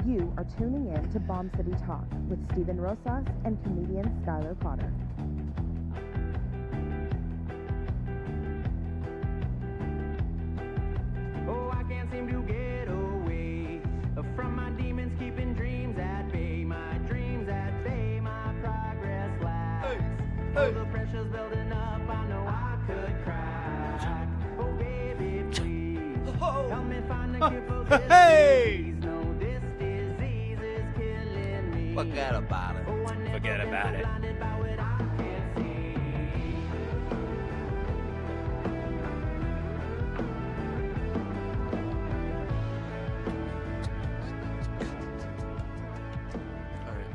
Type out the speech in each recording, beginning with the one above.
You are tuning in to Bomb City Talk with Stephen Rosas and comedian Skylar Potter. Oh, I can't seem to get away from my demons, keeping dreams at bay. My dreams at bay, my progress lags. Oh, the pressure's building up, I know I could cry. Oh, baby, please, help me find the cure for this disease. No, this disease is killing me. Forget about it. Oh, I never Forget been about so it. blinded by what I can't see. All right.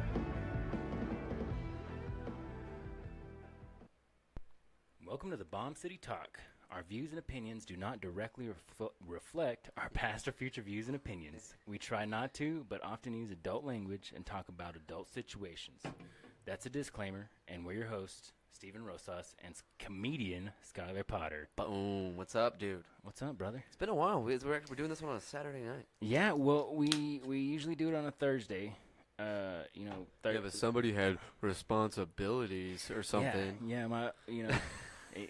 Welcome to the Bomb City Talk. Our views and opinions do not directly reflect our past or future views and opinions. We try not to, but often use adult language and talk about adult situations. That's a disclaimer, and we're your hosts, Stephen Rosas and comedian Skylar Potter. Boom. What's up, dude? What's up, brother? It's been a while. We're doing this one on a Saturday night. Yeah, well, we usually do it on a Thursday. But somebody had responsibilities or something. Yeah,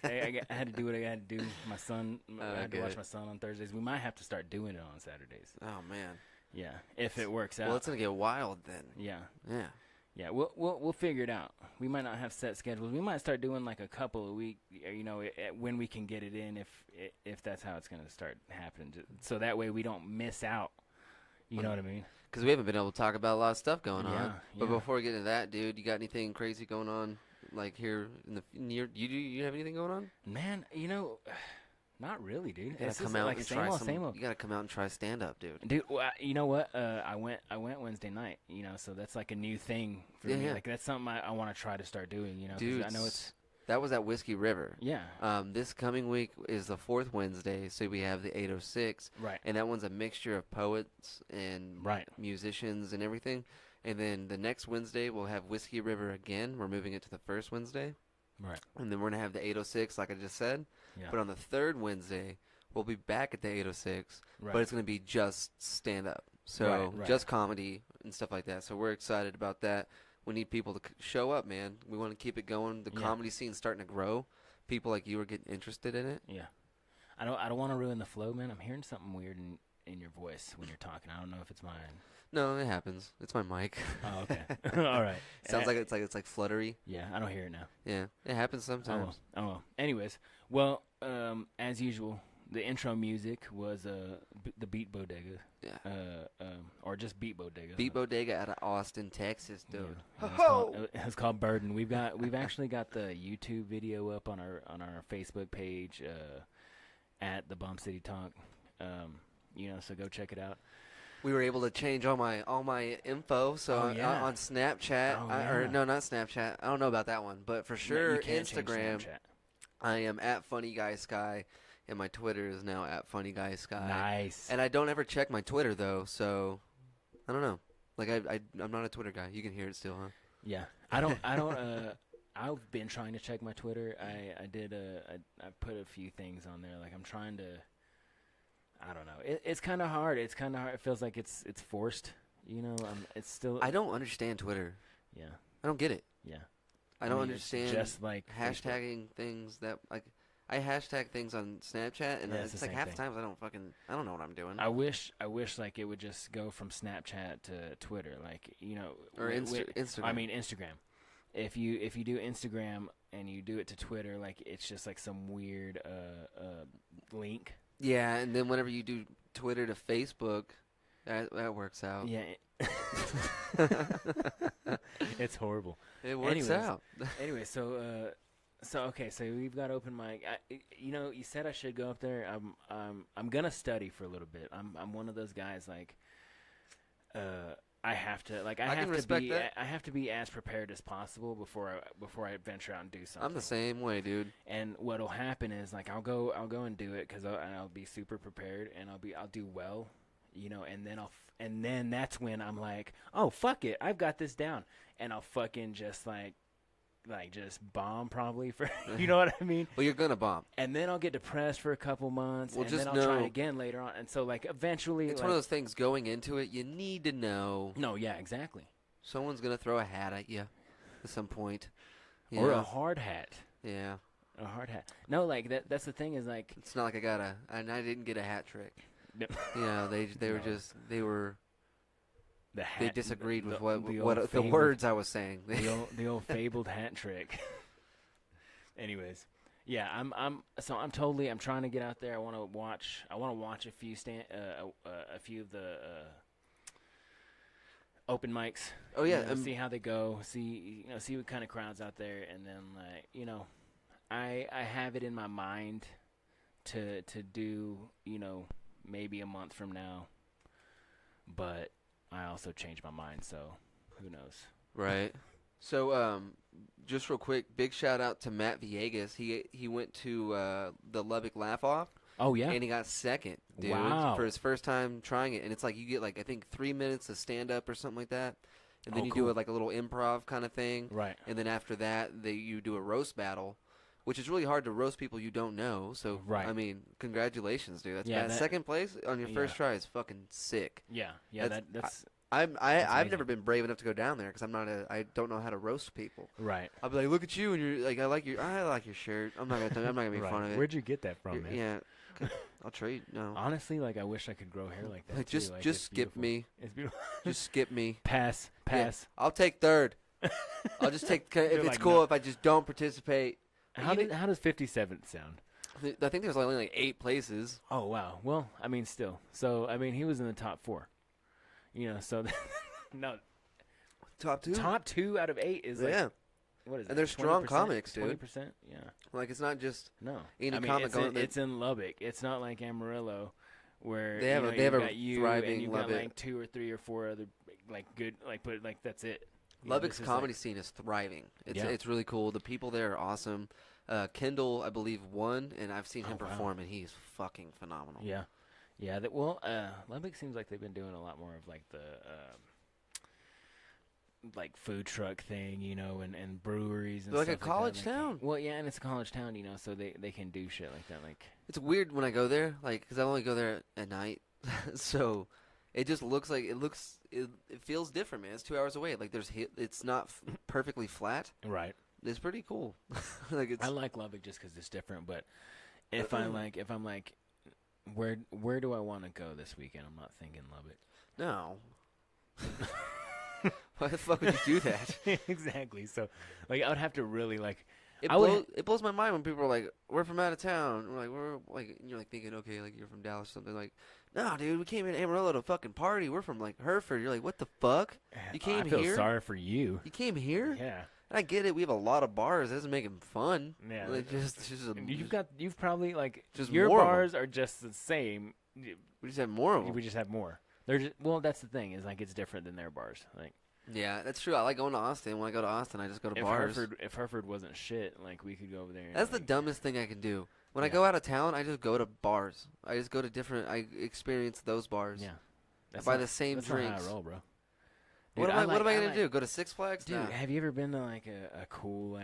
I had to do what I had to do. My son, I had to watch my son on Thursdays. We might have to start doing it on Saturdays. Oh man. Yeah, if it works out. Well, it's gonna get wild then. Yeah. Yeah. Yeah, we'll figure it out. We might not have set schedules. We might start doing like a couple a week, when we can get it in, if that's how it's going to start happening. So that way we don't miss out. You know what I mean? Because we haven't been able to talk about a lot of stuff going on. Yeah, But yeah. before we get into that, dude, you got anything crazy going on? Like here in the near? You have anything going on? Man, not really, dude. You gotta It's come just out like and same try old, some. same old. You gotta come out and try stand up, dude. Dude, well, you know what? I went Wednesday night. So that's like a new thing for me. Yeah. Like that's something I want to try to start doing. 'Cause Dude, I know it's that was at Whiskey River. yeah. This coming week is the fourth Wednesday, so we have the 806. Right. And that one's a mixture of poets and Right. musicians and everything. And then the next Wednesday, we'll have Whiskey River again. We're moving it to the first Wednesday. Right. And then we're going to have the 806, like I just said. Yeah. But on the third Wednesday, we'll be back at the 806. Right. But it's going to be just stand-up. So Right. just comedy and stuff like that. So we're excited about that. We need people to show up, man. We want to keep it going. The Yeah. comedy scene's starting to grow. People like you are getting interested in it. Yeah. I don't want to ruin the flow, man. I'm hearing something weird in your voice when you're talking. I don't know if it's mine. No, it happens. It's my mic. Oh, okay. All right. Sounds like it's like fluttery. Yeah, I don't hear it now. Yeah, it happens sometimes. Oh well. Anyways, well, as usual, the intro music was the Beat Bodega. Yeah. Or just Beat Bodega. Beat Bodega out of Austin, Texas, Yeah. dude. It's called Burden. We've actually got the YouTube video up on our Facebook page at the Bomb City Talk. So go check it out. We were able to change all my info. So Oh, yeah. on Snapchat, Oh, or yeah. no, not Snapchat. I don't know about that one, but for sure You can't change Instagram. Snapchat. I am at Funny Guy Sky, and my Twitter is now at Funny Guy Sky. Nice. And I don't ever check my Twitter though, so I don't know. Like I'm not a Twitter guy. You can hear it still, huh? Yeah, I don't. I've been trying to check my Twitter. I put a few things on there. Like I'm trying to. I don't know. It's kind of hard. It feels like it's forced. It's still. I don't understand Twitter. Yeah. I don't get it. Yeah. I don't mean, it's understand just like Facebook. hashtagging things that like I hashtag things on Snapchat and Yeah, it's it's the like same half thing. the times I don't know what I'm doing. I wish like it would just go from Snapchat to Twitter, like Or Instagram. I mean Instagram. If you do Instagram and you do it to Twitter, like it's just like some weird link. Yeah, and then whenever you do Twitter to Facebook, that works out. Yeah. It's horrible. It works Anyways. out. Anyway, so we've got open mic. You said I should go up there. I'm gonna study for a little bit. I'm one of those guys like, I have to I have to be as prepared as possible before I venture out and do something. I'm the same way, dude. And what'll happen is like I'll go and do it because I'll be super prepared and I'll do well, and then that's when I'm like, oh fuck it, I've got this down, and I'll fucking just like just bomb probably for you know what I mean. Well, you're gonna bomb, and then I'll get depressed for a couple months, well, and just then I'll try it again later on. And so like eventually, it's like, one of those things. Going into it, you need to know. No, yeah, exactly. Someone's gonna throw a hat at you at some point, or a hard hat. Yeah, a hard hat. No, like that's the thing is like it's not like I didn't get a hat trick. No. Yeah, they were. The hat, they disagreed with what the the words I was saying. the old fabled hat trick. Anyways, yeah, I'm trying to get out there. I want to watch a few a few of the open mics. Oh yeah, see how they go. See what kind of crowds out there, and then I have it in my mind to do maybe a month from now, but I also changed my mind, so who knows? Right. So, just real quick, big shout out to Matt Villegas. He went to the Lubbock Laugh Off. Oh yeah. And he got second, dude, wow. for his first time trying it. And it's like you get I think 3 minutes of stand up or something like that, and then you cool. do it like a little improv kind of thing. Right. And then after that, you do a roast battle, which is really hard to roast people you don't know. So, right. I mean, congratulations, dude. That's yeah, bad. Second place on your first try is fucking sick. Yeah, that's. I've never been brave enough to go down there because I don't know how to roast people. Right. I'll be like, look at you, and you're like, I like your shirt. I'm not gonna make fun of it. Where'd you get that from, man? Yeah, I'll trade. No. Honestly, I wish I could grow hair like that. Just skip me. It's beautiful. Just skip me. Pass. Yeah, I'll take third. I'll just take. If it's cool, if I just don't participate. How does 57th sound? I think there's only 8 places. Oh wow. Well, I mean, still. So I mean, he was in the top 4. So no. Top 2. Top 2 out of 8 is yeah. What is it? And they're strong comics, dude. 20%. Yeah. It's not just any comic going. It's in Lubbock. It's not like Amarillo, where they have a thriving and you Lubbock. Got 2 or 3 or 4 other good but that's it. Lubbock's comedy scene is thriving. It's really cool. The people there are awesome. Kendall, I believe, won, and I've seen him perform, and he's fucking phenomenal. Yeah. Yeah, Lubbock seems like they've been doing a lot more of the food truck thing, and breweries and They're stuff like a college town. Well, yeah, and it's a college town, so they can do shit like that. It's weird when I go there, because I only go there at night, so it just looks like it feels different, man. It's 2 hours away. It's not perfectly flat. Right. It's pretty cool. I like Lubbock just because it's different, but if I'm like. Where do I want to go this weekend? I'm not thinking Lubbock. No. Why the fuck would you do that? Exactly. So, I would have to really It blows my mind when people are like, "We're from out of town." We're and you're thinking, okay, you're from Dallas or something. No, dude, we came in Amarillo to fucking party. We're from Hereford. You're like, what the fuck? You came here? I feel sorry for you. You came here? Yeah. I get it. We have a lot of bars. That doesn't make them fun. Yeah. You've probably just your more bars are just the same. We just have more of them. We just have more. That's the thing is it's different than their bars. Yeah, that's true. I like going to Austin. When I go to Austin, I just go to bars. If Hereford wasn't shit, we could go over there. That's the dumbest thing I can do. When I go out of town, I just go to bars. I just go to different. I experience those bars. Yeah. I buy the same drinks. That's not how I roll, bro. Dude, what am I gonna do? Go to Six Flags? Dude, have you ever been to a cool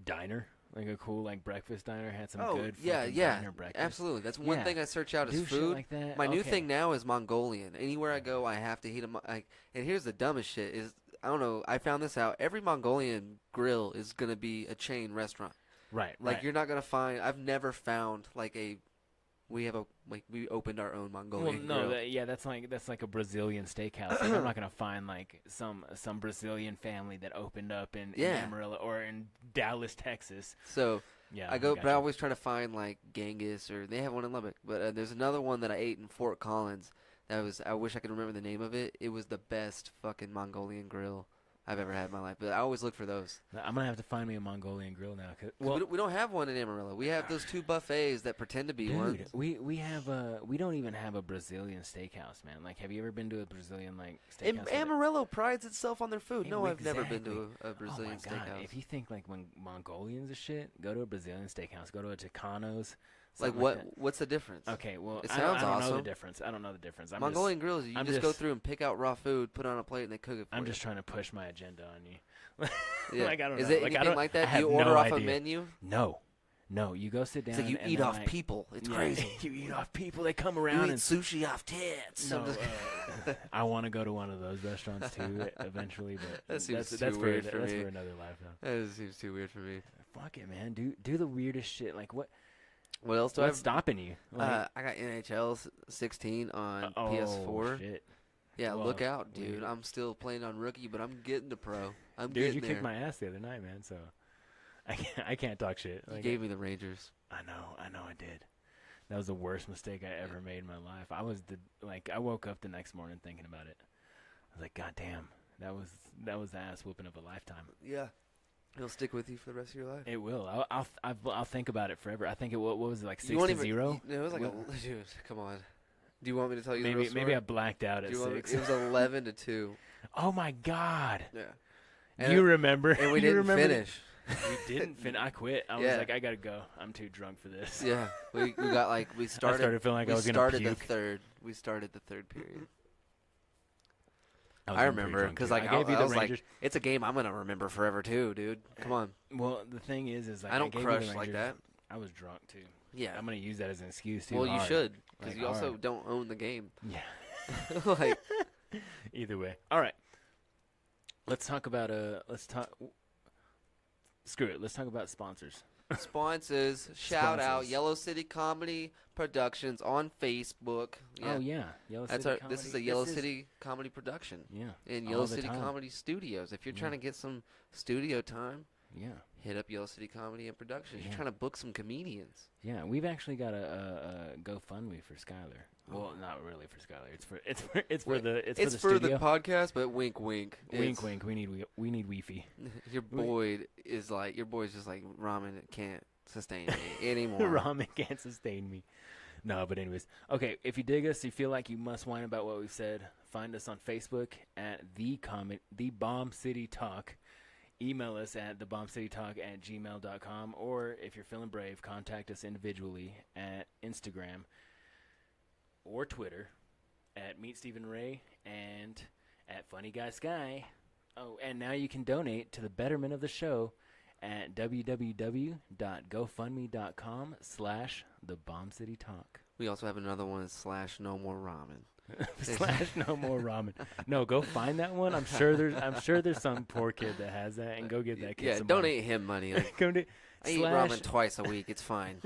diner? A cool breakfast diner? Had some good diner breakfast? Absolutely. That's one thing I search out is do food. Shit like that? My new thing now is Mongolian. Anywhere I go, I have to eat them. And here's the dumbest shit is I don't know. I found this out. Every Mongolian grill is gonna be a chain restaurant. Right. You're not gonna find. I've never found we opened our own Mongolian grill. That's like a Brazilian steakhouse. I'm not gonna find some Brazilian family that opened up in Amarillo or in Dallas, Texas. So but I always try to find Genghis, or they have one in Lubbock. But there's another one that I ate in Fort Collins. I wish I could remember the name of it. It was the best fucking Mongolian grill I've ever had in my life. But I always look for those. I'm going to have to find me a Mongolian grill now. We don't have one in Amarillo. We have those 2 buffets that pretend to be ones. We have we don't even have a Brazilian steakhouse, man. Have you ever been to a Brazilian steakhouse? Amarillo prides itself on their food. No, I've never been to a Brazilian steakhouse. If you think when Mongolians are shit, go to a Brazilian steakhouse. Go to a Chicano's. Like what? What's the difference? Okay, well, It I sounds don't know awesome. the difference. I don't know the difference. Mongolian grills, you just go through and pick out raw food, put it on a plate, and they cook it for you. I'm just trying to push my agenda on you. Yeah. Like, I don't Is know. it Like, anything like that? I Do you have order no off a idea. menu? No, you go sit down. It's like you and eat then, off like, people. It's crazy. You eat off people. They come You around eat and sushi off tits. No, I want to go to one of those restaurants too eventually, but That seems too that's weird for for me. another life now. That just seems too weird for me. Fuck it, man. Do the weirdest shit. Like what? What else do I What's stopping you? Like, I got NHL 16 on oh, PS4. Shit. Yeah, Well, look out, dude. weird. I'm still playing on rookie, but I'm getting to pro. I'm Dude, getting you there. kicked my ass the other night, man. So I can't talk shit. You Like, gave me the Rangers. I know, I did. That was the worst mistake I ever made in my life. I woke up the next morning thinking about it. I was like, God damn, that was the ass whooping of a lifetime. Yeah. It'll stick with you for the rest of your life. It will. I'll think about it forever. I think what was it, like You won't 6-0? even- It was like dude, come on. Do you want me to tell you the real Maybe story? I blacked out at Do you want me- 6. It was 11-2. Oh my God! Yeah. You remember? And we You didn't remember? finish. We didn't finish. I quit. I was Yeah. like, I gotta go. I'm too drunk for this. Yeah. We got like we started. I started feeling like we I was gonna started puke. the third. We started the third period. was I getting pretty remember drunk, because too. like I gave you I the was Rangers. like, it's a game I'm gonna remember forever too, dude. Come on. Well, the thing is like I don't gave you crush the like Rangers. that. I was drunk too. Yeah. I'm gonna use that as an excuse too. Well, you hard. should because Like, you also hard. don't own the game. Yeah. Like Either way. All right. Let's talk about Screw it. Let's talk about sponsors. sponsors, shout out Sponsors. Yellow City Comedy Productions on Facebook. Yeah. Oh yeah, Yellow That's City our. This is a Comedy. Yellow City Comedy Production Yeah. in all Yellow the City time. Comedy Studios. If you're Yeah. trying to get some studio time, Yeah. hit up Yellow City Comedy and Productions. Yeah. You're trying to book some comedians. Yeah, we've actually got a GoFundMe for Skylar. Well, not really for Skylar. It's for the studio. podcast, but wink, wink. Wink, It's- wink. We need Wi-Fi. Your boy is like your boy's just like ramen can't sustain me anymore. Ramen can't sustain me. No, but anyways, okay. If you dig us, you feel like you must whine about what we've said. Find us on Facebook at the Bomb City Talk. Email us at thebombcitytalk@gmail.com, or if you're feeling brave, contact us individually at Instagram or Twitter at Meet Stephen Ray and at Funny Guy Sky. Oh, and now you can donate to the betterment of the show at www.gofundme.com/thebombcitytalk. We also have another one / no more ramen. / no more ramen. No, go find that one. I'm sure there's some poor kid that has that, and go get that kid. Yeah, some donate him money. Like, I eat ramen twice a week. It's fine.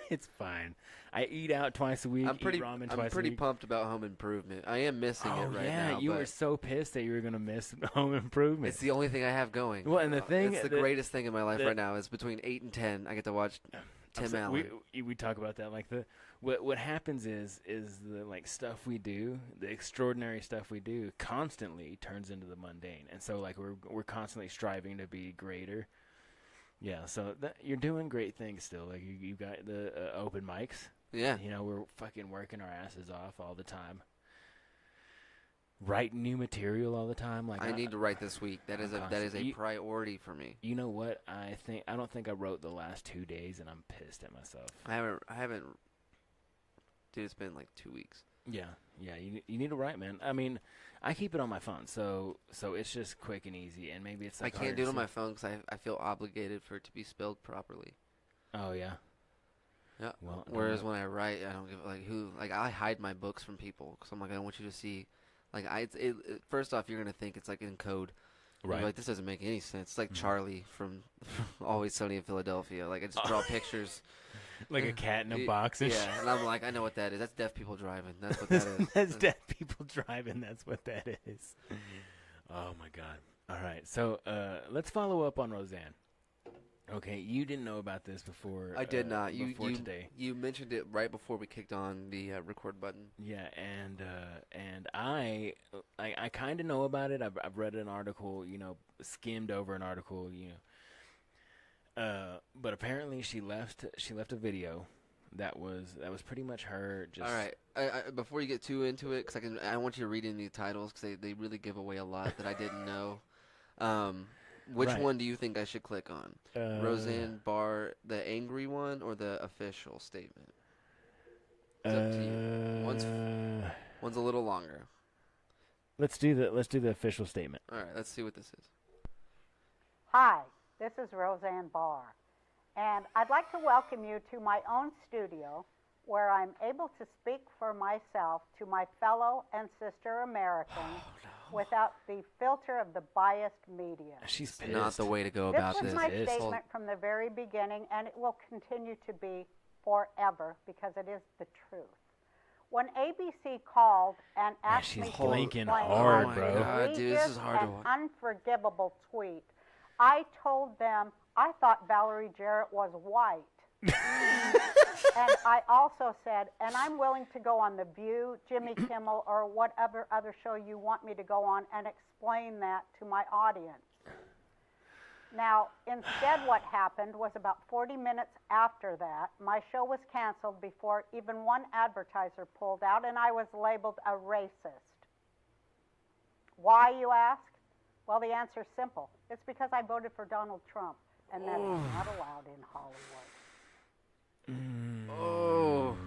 It's fine. I eat out twice a week. I'm pretty eat ramen twice pretty a week. pumped about Home Improvement. I am missing it right yeah, now. you but were so pissed that you were gonna miss Home Improvement. It's the only thing I have going. Well, and the thing, it's the greatest thing in my life right now is between 8 and 10. I get to watch Tim Allen. We talk about that. Like what happens is the like stuff we do, the extraordinary stuff we do, constantly turns into the mundane, and so like we're constantly striving to be greater. Yeah, so you're doing great things still. Like you got the open mics. Yeah. You know, we're fucking working our asses off all the time. Writing new material all the time. Like I need to write this week. That is a priority for me. You know what? I don't think I wrote the last 2 days, and I'm pissed at myself. I haven't. Dude, it's been like 2 weeks. Yeah. You need to write, man. I mean, I keep it on my phone, so it's just quick and easy, and maybe it's. Like I can't do it on my phone because I feel obligated for it to be spelled properly. Oh yeah. Yeah. Well, whereas when I write, I don't give I hide my books from people because I'm like I don't want you to see. Like first off, you're gonna think it's like in code. Right. You're like this doesn't make any sense. It's like Charlie from Always Sunny in Philadelphia. Like I just draw pictures. Like a cat in a box. And yeah, and I'm like I know what that is. That's deaf people driving. That's what that is. That's deaf people driving. That's what that is. Oh my God. All right. So let's follow up on Roseanne. Okay, you didn't know about this before. I did not. Before today. You mentioned it right before we kicked on the record button. Yeah, and I kind of know about it. I've read an article, skimmed over an article, but apparently she left a video that was pretty much her. Just all right. I before you get too into it, because I want you to read in the titles because they really give away a lot that I didn't know. Which one do you think I should click on? Roseanne Barr, the angry one, or the official statement? It's up to you. One's a little longer. Let's do the official statement. All right, let's see what this is. Hi, this is Roseanne Barr, and I'd like to welcome you to my own studio where I'm able to speak for myself to my fellow and sister Americans without the filter of the biased media. She's pissed. Not the way to go about This this. was my statement from the very beginning, and it will continue to be forever because it is the truth. When ABC called and asked me to blinking explain hard, my bro. God, dude, this is egregious hard to and watch. unforgivable tweet, I told them I thought Valerie Jarrett was white. And I also said, and I'm willing to go on The View, Jimmy Kimmel, or whatever other show you want me to go on and explain that to my audience. Now, instead what happened was about 40 minutes after that, my show was canceled before even one advertiser pulled out, and I was labeled a racist. Why, you ask? Well, the answer's simple. It's because I voted for Donald Trump, and that's not allowed in Hollywood. Oh,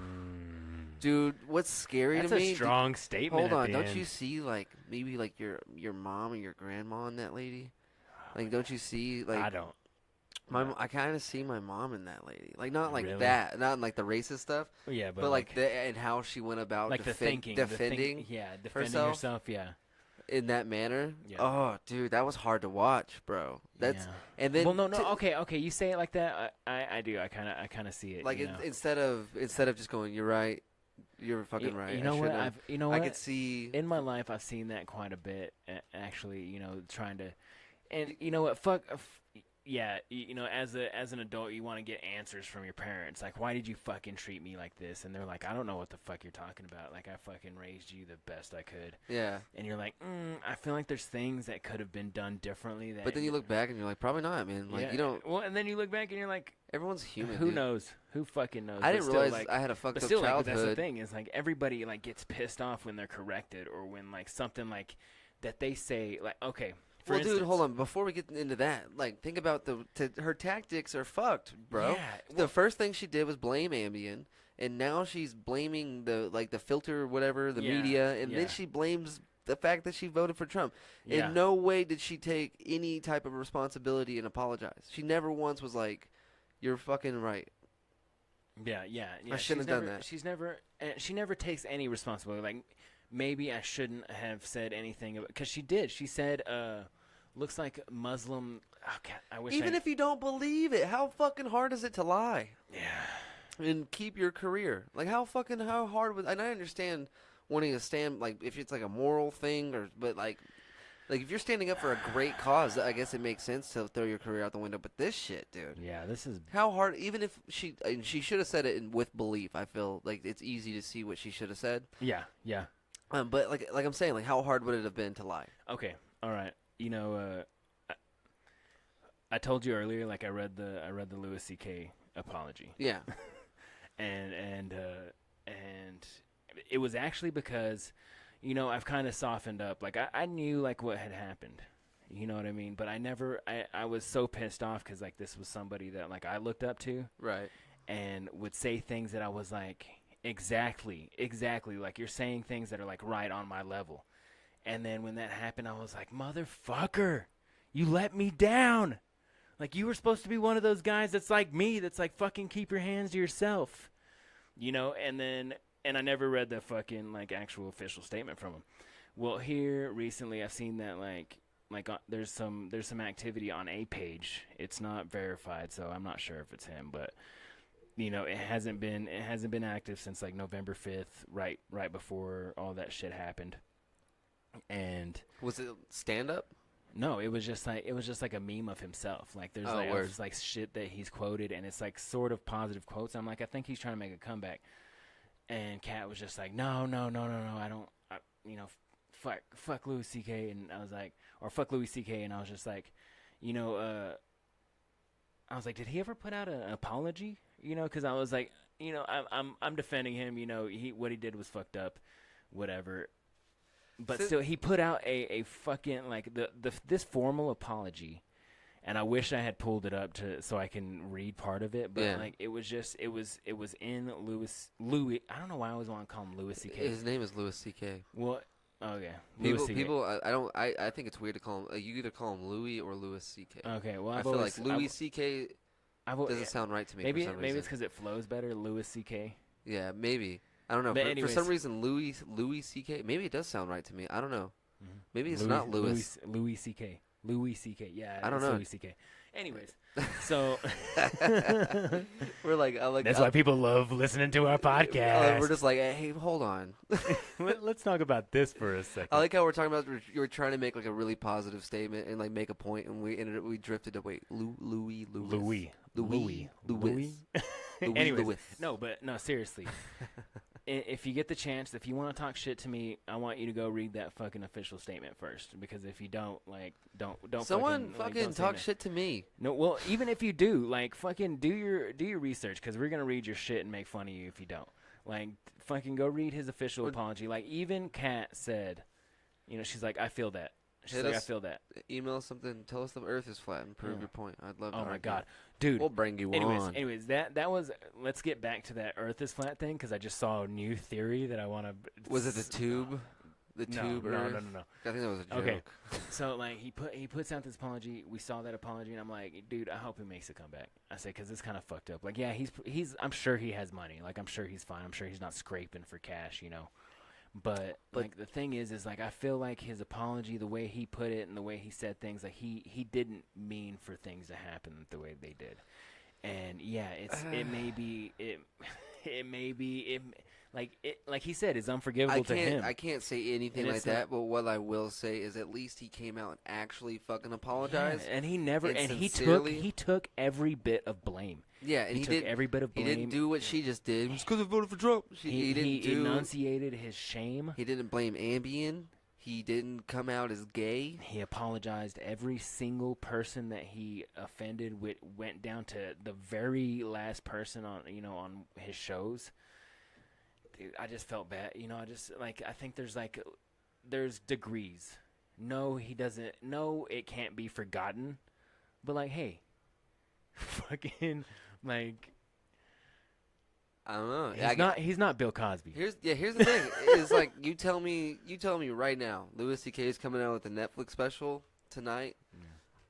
dude, what's scary That's to me? a strong statement. Hold at on, the don't end. you see like maybe like your mom or your grandma in that lady? Like, don't you see like I don't. I kind of see my mom in that lady. Like, not like Really? that, not in like the racist stuff, Yeah, but like and how she went about like the thinking, defending defending herself? yourself. Yeah. in that manner. Yeah. Oh, dude, that was hard to watch, bro. That's Yeah. and then Well, no. Okay. You say it like that. I do. I kind of see it. like you know? instead of just going, you're right, you're fucking right. You know what? I could see in my life I've seen that quite a bit. Actually, trying to, and you know what? Yeah, as an adult, you want to get answers from your parents. Like, why did you fucking treat me like this? And they're like, I don't know what the fuck you're talking about. Like, I fucking raised you the best I could. Yeah. And you're like, I feel like there's things that could have been done differently. But then you look back and you're like, probably not, man. Like, yeah, you don't. Well, and then you look back and you're like, Everyone's human. who dude. knows? Who fucking knows? I But didn't still, realize like, I had a fucked But up still, like, childhood. that's the thing is, like, everybody like gets pissed off when they're corrected or when like something like that they say, like, okay. For Well, dude, instance, hold on. Before we get into that, like, think about her tactics are fucked, bro. Yeah, The first thing she did was blame Ambien, and now she's blaming the filter, or whatever, the media, and then she blames the fact that she voted for Trump. Yeah. In no way did she take any type of responsibility and apologize. She never once was like, "You're fucking right." Yeah. I shouldn't have done that. She never takes any responsibility. Like, maybe I shouldn't have said anything because she did. She said, "Looks like Muslim." Oh, God, I wish. Even if you don't believe it, how fucking hard is it to lie? Yeah. And keep your career. Like, how hard was? And I understand wanting to stand, like, if it's like a moral thing, but like if you're standing up for a great cause, I guess it makes sense to throw your career out the window. But this shit, dude. Yeah, this is. How hard? Even if she should have said it with belief. I feel like it's easy to see what she should have said. Yeah. But like I'm saying, like, how hard would it have been to lie? Okay. All right. I told you earlier, like, I read the Louis C.K. apology. Yeah. and it was actually because, I've kind of softened up. Like, I knew, like, what had happened. You know what I mean? But I was so pissed off because, like, this was somebody that, like, I looked up to. Right. And would say things that I was like, exactly. Like, you're saying things that are, like, right on my level. And then when that happened, I was like, motherfucker, you let me down. Like, you were supposed to be one of those guys that's like me, that's like, fucking keep your hands to yourself. And I never read the fucking, like, actual official statement from him. Well, here recently I've seen that, like there's some activity on a page. It's not verified, so I'm not sure if it's him, but it hasn't been active since, like, November 5th, right before all that shit happened. And was it stand up? No, it was just like a meme of himself. Like, there's like shit that he's quoted, and it's like sort of positive quotes. I'm like, I think he's trying to make a comeback. And Kat was just like, no, I don't, fuck Louis C.K. And I was like, or fuck Louis C.K. And I was just like, I was like, did he ever put out an apology? Because I was like, I'm defending him. What he did was fucked up, whatever. But still, he put out a fucking, like, this formal apology, And I wish I had pulled it up so I can read part of it, but like it was in Louis. I don't know why I always want to call him Louis C.K. His name is Louis C.K. What? Okay. I think it's weird to call him. You either call him Louis or Louis C.K. Okay. Well, I feel like Louis C.K. doesn't sound right to me. Maybe for some reason. maybe it's because it flows better. Louis C.K. Yeah, maybe. I don't know. For some reason, Louis C.K. Maybe it does sound right to me. I don't know. Mm-hmm. Maybe it's not Louis. Louis C.K. Louis C.K. Yeah, I don't know. Louis C.K. Anyways, so we're like, that's why people love listening to our podcast. We're just like, hey, hold on. Let's talk about this for a second. I like how we're talking about. You were trying to make like a really positive statement and like make a point, and we drifted to Louis. Anyways, no, seriously. If you get the chance, if you want to talk shit to me, I want you to go read that fucking official statement first. Because if you don't, like, don't. Someone fucking talk shit to me. No, well, even if you do, like, fucking do your research. Because we're gonna read your shit and make fun of you if you don't. Like, fucking go read his official apology. Like, even Kat said, she's like, I feel that. She's like, I feel that. Email something. Tell us the Earth is flat and prove your point. I'd love to. Oh my God, dude. We'll bring you on. Anyways, that was. Let's get back to that Earth is flat thing because I just saw a new theory that I want to. Was it the tube? The tube? No. I think that was a joke. Okay. So like he puts out this apology. We saw that apology, and I'm like, dude, I hope he makes a comeback. I say because it's kind of fucked up. Like, yeah, he's. I'm sure he has money. Like, I'm sure he's fine. I'm sure he's not scraping for cash. But like the thing is like I feel like his apology, the way he put it and the way he said things, like he didn't mean for things to happen the way they did. And yeah, it may be like he said, it's unforgivable to him. I can't say anything like that, but what I will say is at least he came out and actually fucking apologized. Yeah, and he took every bit of blame. Yeah, and he took every bit of blame. He didn't do what she just did. It was because I voted for Trump. He enunciated his shame. He didn't blame Ambien. He didn't come out as gay. He apologized every single person that he offended. Went down to the very last person on his shows. Dude, I just felt bad. I think there's degrees. No, he doesn't. No, it can't be forgotten. But like, hey, fucking. Like, I don't know. He's not Bill Cosby. Here's the thing. Is like you tell me right now. Louis C.K. is coming out with a Netflix special tonight. Yeah.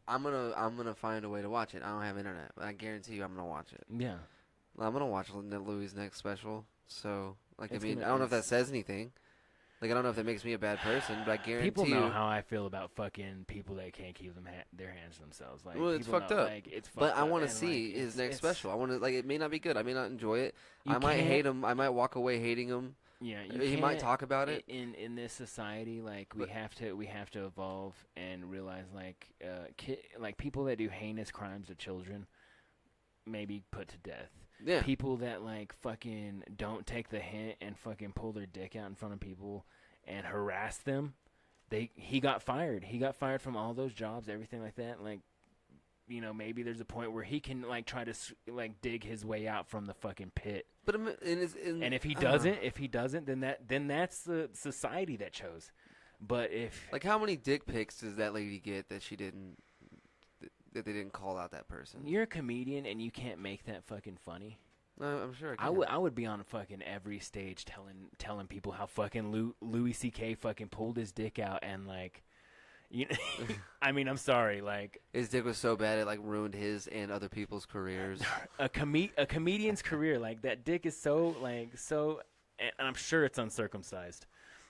I'm gonna find a way to watch it. I don't have internet, but I guarantee you I'm gonna watch it. Yeah. I'm gonna watch Louis' next special. So like I don't know if that says anything. Like, I don't know if that makes me a bad person, but I guarantee people know how I feel about fucking people that can't keep their hands to themselves. Like, well, it's fucked up. Like, it's fucked but I want to see his next special. I want to, like, it may not be good. I may not enjoy it. I might hate him. I might walk away hating him. Yeah, he might talk about it. In this society, like, we have to evolve and realize, like, like people that do heinous crimes to children may be put to death. Yeah. People that, like, fucking don't take the hint and fucking pull their dick out in front of people and harass them, he got fired. He got fired from all those jobs, everything like that. Like, maybe there's a point where he can, like, try to, like, dig his way out from the fucking pit. But and if he doesn't, then that's the society that chose. But if... Like, how many dick pics does that lady get that they didn't call out that person? You're a comedian and you can't make that fucking funny. No, I'm sure I can. I would be on fucking every stage telling people how fucking Louis C.K. fucking pulled his dick out and, like, I mean, I'm sorry, like, his dick was so bad it, like, ruined his and other people's careers. A comedian's career, like, that dick is so, like, and I'm sure it's uncircumcised.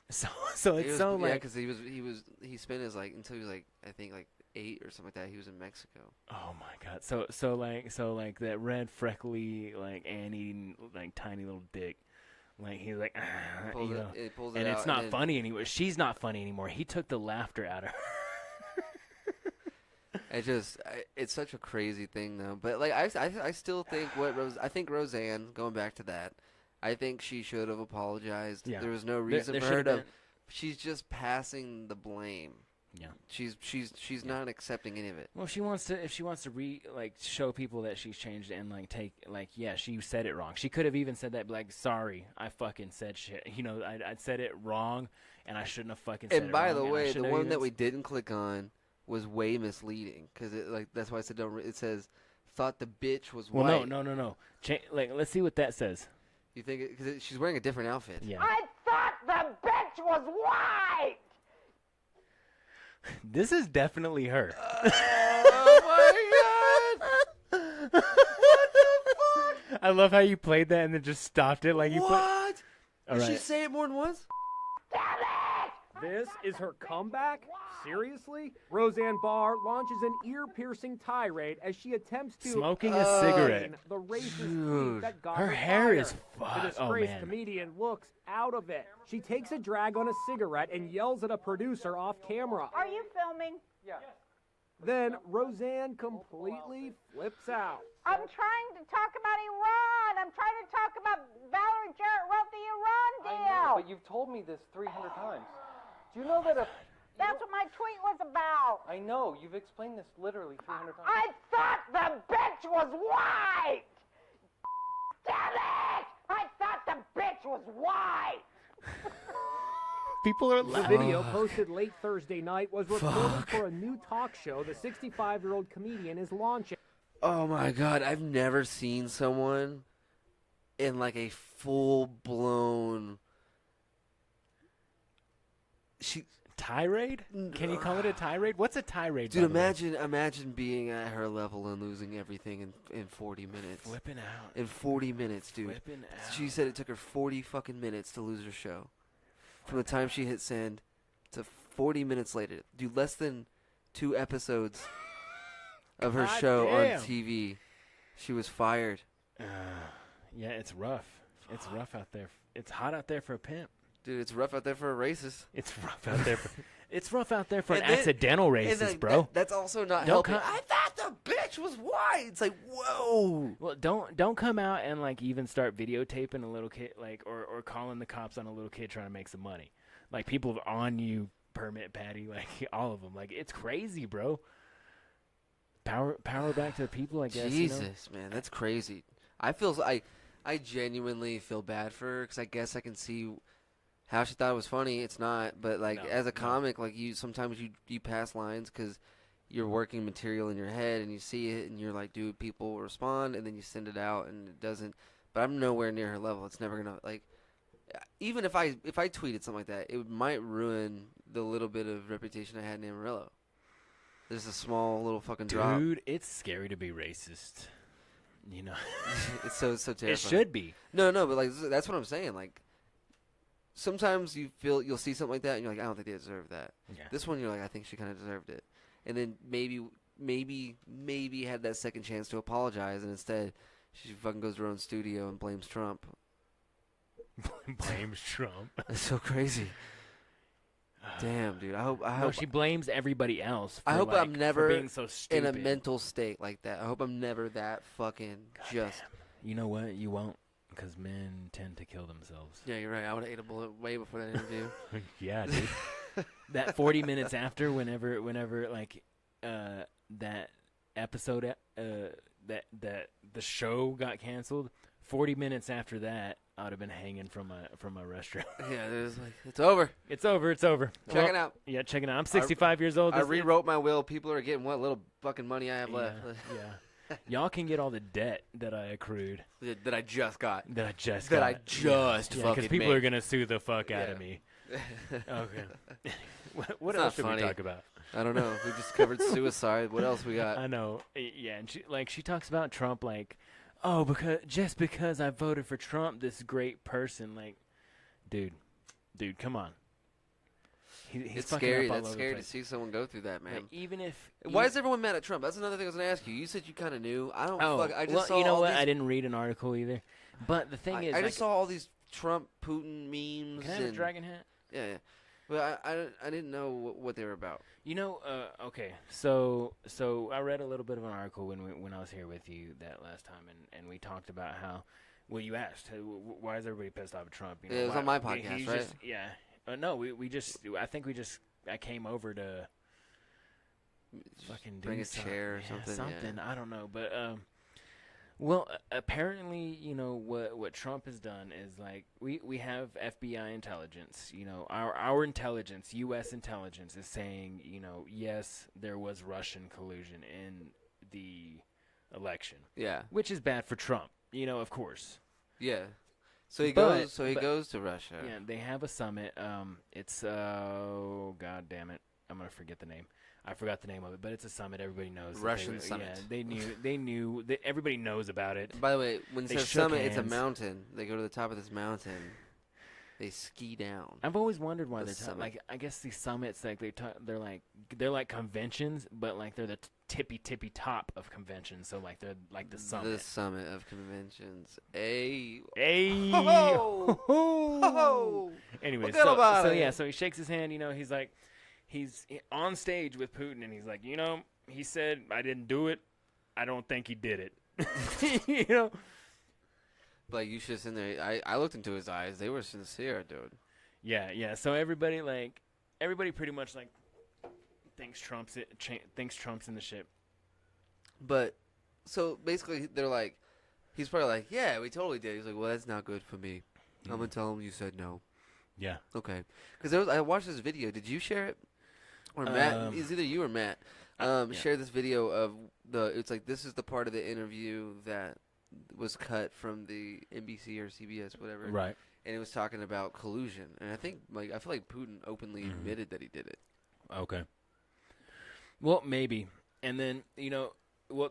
So it's so, like, yeah, because he spent his, like, until he was, like, I think, like, 8 or something like that. He was in Mexico. Oh my God! So like that red freckly, like, ant-eating, like, tiny little dick, like, he's like, pulls it and out, it's not funny anymore. She's not funny anymore. He took the laughter out of her. It's such a crazy thing though. But like I still think I think Roseanne, going back to that, I think she should have apologized. Yeah. There was no reason for her to. She's just passing the blame. Yeah, she's not accepting any of it. Well, if she wants to show people that she's changed and, like, take, like, yeah, she said it wrong. She could have even said that, like, sorry, I fucking said shit. I said it wrong, and I shouldn't have fucking said it wrong. And by the way, the one that we didn't click on was way misleading because that's why I said don't. It says thought the bitch was Well, white. no. Let's see what that says. You think because she's wearing a different outfit? Yeah. I thought the bitch was white. This is definitely her. Oh my god! What the fuck? I love how you played that and then just stopped it like you put. What? All Did she right. say it more than once? This is her comeback? Seriously? Roseanne Barr launches an ear-piercing tirade as she attempts to Smoking a cigarette. the racist Dude. tweet that got Her her hair fired. is The oh disgraced man. comedian looks out of it. She takes a drag on a cigarette and yells at a producer off camera. Are you filming? Then Roseanne completely flips out. I'm trying to talk about Iran. I'm trying to talk about Valerie Jarrett wrote the Iran deal. I know, but you've told me this 300 times. Do you know that That's what my tweet was about. I know, you've explained this literally 300 times. I thought the bitch was white. Damn it! I thought the bitch was white. People are The laughing. video posted late Thursday night was recorded for a new talk show the 65-year-old comedian is launching. Oh my god! I've never seen someone in like a full blown. Tirade? Can you call it a tirade? What's a tirade? Dude, by the way? imagine being at her level and losing everything in 40 minutes. Flipping out. In 40 minutes, dude. Flipping out. She said it took her 40 fucking minutes to lose her show. From the time she hit send to 40 minutes later. Dude, less than 2 episodes of her God show damn. on TV. She was fired. Yeah, it's rough. It's rough out there. It's hot out there for a pimp. Dude, it's rough out there for a racist. It's rough out there. It's rough out there for an And then- accidental And, racist, like, bro. that's also not Don't helping. co- I thought the bitch was white. It's like, whoa. Well, don't come out and like even start videotaping a little kid, like or calling the cops on a little kid trying to make some money. Like people on you, permit Patty, like all of them. Like it's crazy, bro. Power back to the people, I guess. Jesus, man, that's crazy. I genuinely feel bad for her because I guess I can see how she thought it was funny. It's not, but like No, as a no. comic, like sometimes you pass lines because you're working material in your head and you see it and you're like, dude, people will respond, and then you send it out and it doesn't. But I'm nowhere near her level. It's never gonna like. Even if I tweeted something like that, it might ruin the little bit of reputation I had in Amarillo. There's a small little fucking drop. Dude, it's scary to be racist. You know, It's so terrifying. it should be. No, but like that's what I'm saying. Like sometimes you'll see something like that and you're like, I don't think they deserve that. Yeah. This one you're like, I think she kind of deserved it. And then maybe had that second chance to apologize, and instead she fucking goes to her own studio and blames Trump. Blames Trump. That's so crazy. Damn, dude. I hope No, she blames everybody else. I for, hope like, I'm never for being so in stupid. a mental state like that. I hope I'm never that fucking just. You know what? You won't, because men tend to kill themselves. Yeah, you're right. I would have ate a bullet way before that interview. Yeah, dude. That 40 minutes after, whenever like that episode, that the show got canceled. 40 minutes after that, I would have been hanging from a restaurant. Yeah, there's like it's over. It's over. It's over. Check it out. Yeah, check it out. I'm 65 years old. I This- rewrote my will. People are getting what little fucking money I have left. Yeah. Y'all can get all the debt that I accrued. That I just got. That I just That got. I just yeah, fucking because people made. are gonna sue the fuck out Yeah. of me. Okay. what It's else not should funny. we talk about? I don't know. We just covered suicide. What else we got? I know. Yeah, and she talks about Trump like, oh, because I voted for Trump, this great person. Like, dude, come on. He's It's fucking scary. up all That's over the scary to place. see someone go through that, man. Like, even if Why is everyone mad at Trump? That's another thing I was gonna ask you. You said you kind of knew. I don't. Oh, fuck. I just well, saw you know all what? these. I didn't read an article either. But the thing is, I like, just saw all these Trump Putin memes. can I have a and, dragon hat? Yeah. But I didn't know what they were about. You know, okay. So I read a little bit of an article when I was here with you that last time, and we talked about how. Well, you asked, why is everybody pissed off at Trump? You know, Yeah, it was why- on my podcast, he's right? Just, yeah. No, I came over to fucking bring do a something. chair or Yeah, something. something. Yeah. I don't know, but Well, apparently, what Trump has done is like we have FBI intelligence. Our intelligence, U.S. intelligence, is saying yes, there was Russian collusion in the election. Yeah. Which is bad for Trump. Of course. Yeah. So he But- goes. So he but- goes to Russia. Yeah, they have a summit. It's god damn it, I'm gonna forget the name. I forgot the name of it, but it's a summit. Everybody knows. that Russian summit. Yeah, they knew. They knew. Everybody knows about it. By the way, when it They says shook summit, it's a hands. mountain. They go to the top of this mountain. They ski down. I've always wondered why The they're summit. like. I guess these summits, like they're like conventions, but like they're the tippy top of conventions. So like they're like the summit. The summit of conventions. Hey. Hey. Ho-ho! Ho-ho! Anyway, Forget about so it. yeah, so he shakes his hand. He's like, he's on stage with Putin, and he's like, he said I didn't do it. I don't think he did it. Like, you should have seen there. I looked into his eyes. They were sincere, dude. Yeah. So everybody pretty much like thinks Trump's in the ship. But, so basically, they're like, he's probably like, yeah, we totally did. He's like, well, that's not good for me. I'm going to tell him you said no. Yeah. Okay. Because I watched this video. Did you share it? Or Matt? It's either you or Matt. Yeah. Share this video of it's like, this is the part of the interview that was cut from the NBC or CBS, whatever. Right. And it was talking about collusion. And I feel like Putin openly admitted that he did it. Okay. Well, maybe. And then,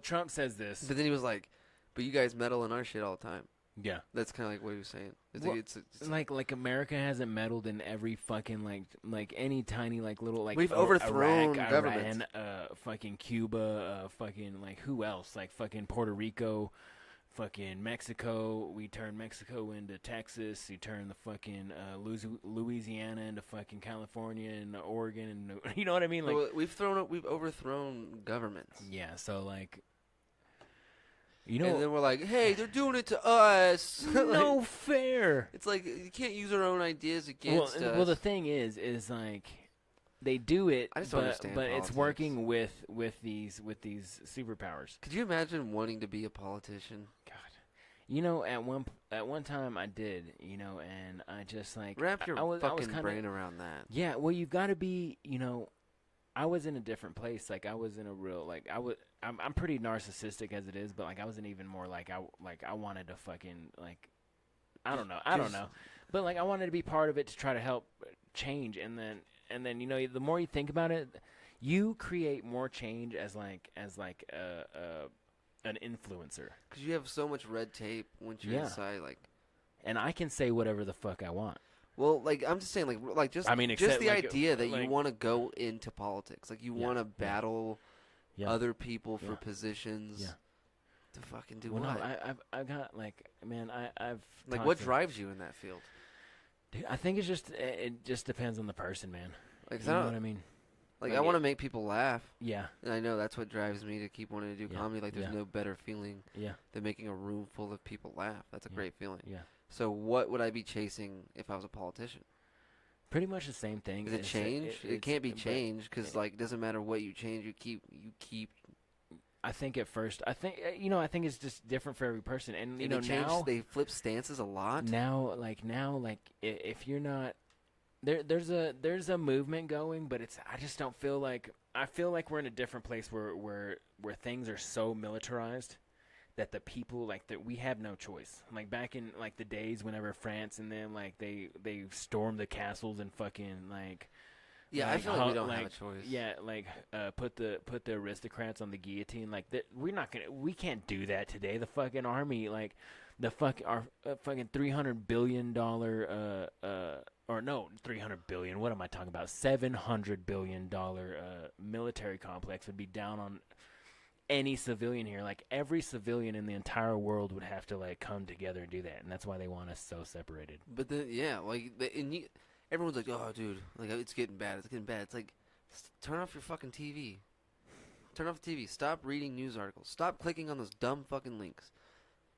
Trump says this. But then he was like, but you guys meddle in our shit all the time. Yeah. That's kind of like what he was saying. It's Well, like, it's like America hasn't meddled in every fucking like any tiny like little like We've overthrown Iraq, governments. Iran, fucking Cuba, fucking like who else? Like fucking Puerto Rico, fucking Mexico. We turned Mexico into Texas. We turned the fucking Louisiana into fucking California and Oregon, and you know what I mean? Like well, we've overthrown governments. yeah. So like. And then we're like, hey, they're doing it to us. No fair. It's like, you can't use our own ideas against us. Well, the thing is like they do it, I just don't understand but it's politics. working with these superpowers. Could you imagine wanting to be a politician? God, at one time I did, and I just like Wrap your I was fucking kinda, brain around that. Yeah, well, you've got to be, I was in a different place. Like I was in a real I'm pretty narcissistic as it is, but like I wasn't even more like I wanted to fucking like I don't know. But like I wanted to be part of it to try to help change, and then the more you think about it, you create more change as an influencer. Because you have so much red tape once you're inside, like. And I can say whatever the fuck I want. Well, like I'm just saying, like just except, the like, idea that like- you want to go into politics, like you want to battle other people for positions. Yeah. To fucking do Well, what? no, I've got like, man, I've like talked what to- drives you in that field? Dude, I think it just depends on the person, man. Like, 'cause You I know don't- what I mean? Like, Like, I want to make people laugh, Yeah, and I know that's what drives me to keep wanting to do Yeah, comedy. Like, there's yeah. no better feeling yeah, than making a room full of people laugh. That's a Yeah, great feeling. yeah. So, what would I be chasing if I was a politician? Pretty much the same thing. Is it It's- change? It it's- can't be but changed because, like, it doesn't matter what you change. You keep. I think at first, I think it's just different for every person, and And they change. now They flip stances a lot. now if you're not there's a movement going, but I just don't feel like I feel like we're in a different place where things are so militarized that the people like that we have no choice. Like back in like the days whenever France and them like they stormed the castles and fucking like. Yeah, I Like, feel like we don't have a like, choice. Yeah, like put the aristocrats on the guillotine. Like that, we can't do that today. The fucking army, like our fucking $300 billion or no, 300 billion. What am I talking about? $700 billion military complex would be down on any civilian here. Like every civilian in the entire world would have to like come together and do that, and that's why they want us so separated. But then, yeah, like, everyone's like, oh, dude, like, it's getting bad. It's like, turn off your fucking TV. Turn off the TV. Stop reading news articles. Stop clicking on those dumb fucking links.